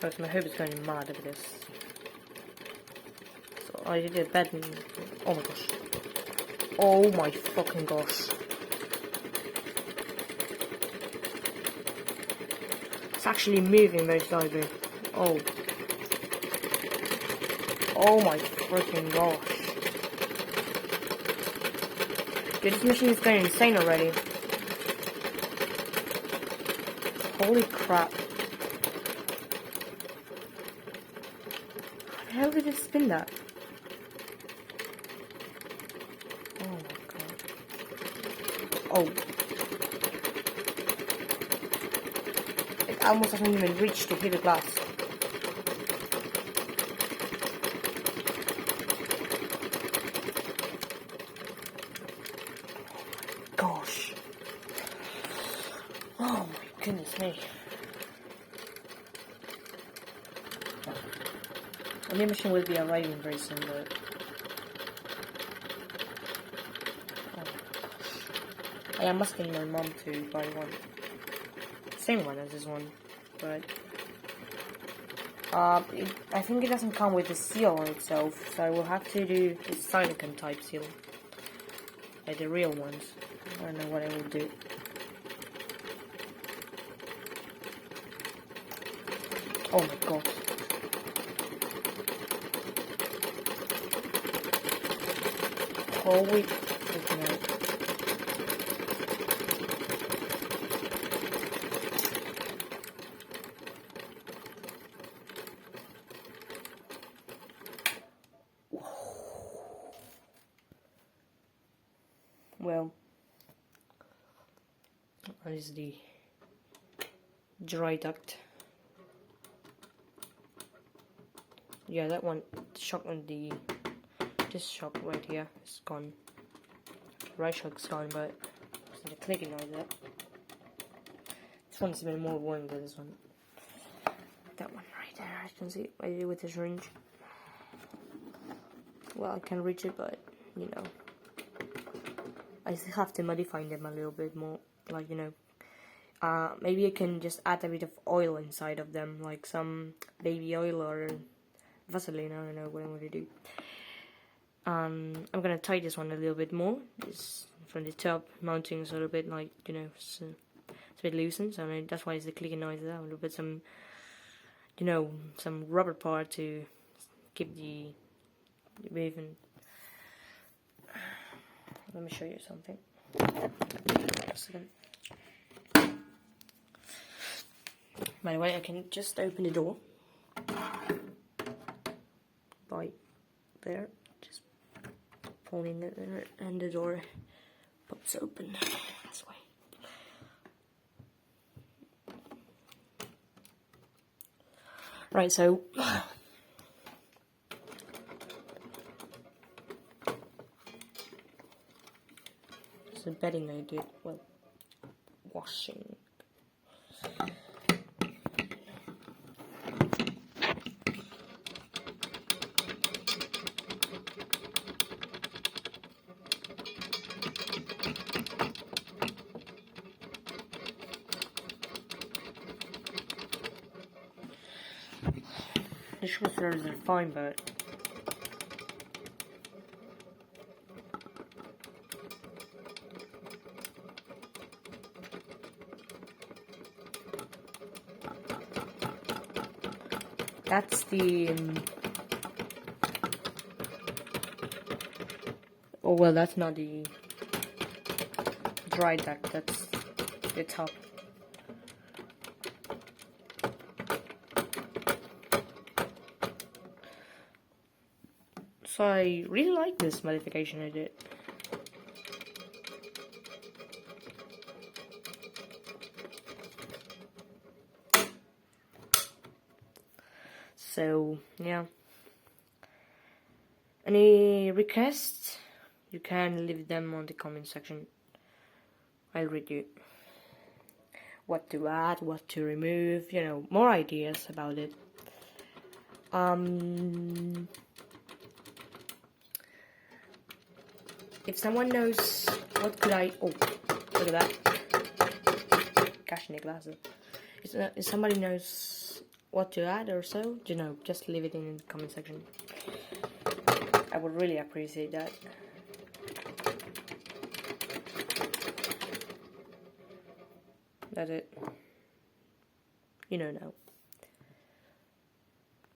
Because my hoover's going mad over this. So I did a bed and... oh my gosh. Oh my fucking gosh. It's actually moving very slowly. Oh. Oh my freaking gosh. Dude, this machine is going insane already. Holy crap. How the hell did it spin that? Oh my god. Oh. It almost hasn't even reached to hit the glass. Gosh. Oh my goodness me. A new machine will be arriving very soon, but... oh my gosh. I am asking my mom to buy one. Same one as this one, but... I think it doesn't come with a seal on itself, so I will have to do the silicone type seal. Like the real ones. I don't know what I will do. Oh my god. Holy freaking hell. Well, that is the dry duct. Yeah, that one shock on this shock right here is gone. Right shock's gone, but it's the clicking noise there. This one's even more warm than this one. That one right there, I can see what I did with the syringe. Well, I can reach it, but you know, I still have to modify them a little bit more. Like, you know, maybe I can just add a bit of oil inside of them, like some baby oil or Vaseline. I don't know what I'm gonna do. I'm gonna tie this one a little bit more, just from the top, mounting a little bit, like, you know, it's a bit loosened, so that's why it's the clicking noise there. A little bit some, you know, some rubber part to keep the moving. Let me show you something. A second. By the way, I can just open the door by there, just pulling it there, and the door pops open this way. Right, so the bedding I did, well, washing. The short threads are fine, but that's the oh well, that's not the dry duct, that's the top. So I really like this modification I did. So yeah, any requests, you can leave them on the comment section. I'll read you what to add, what to remove, you know, more ideas about it. If someone knows what could I... oh, look at that. Cash in the glasses. If somebody knows what to add or so, you know, just leave it in the comment section. I would really appreciate that. That's it. You know now.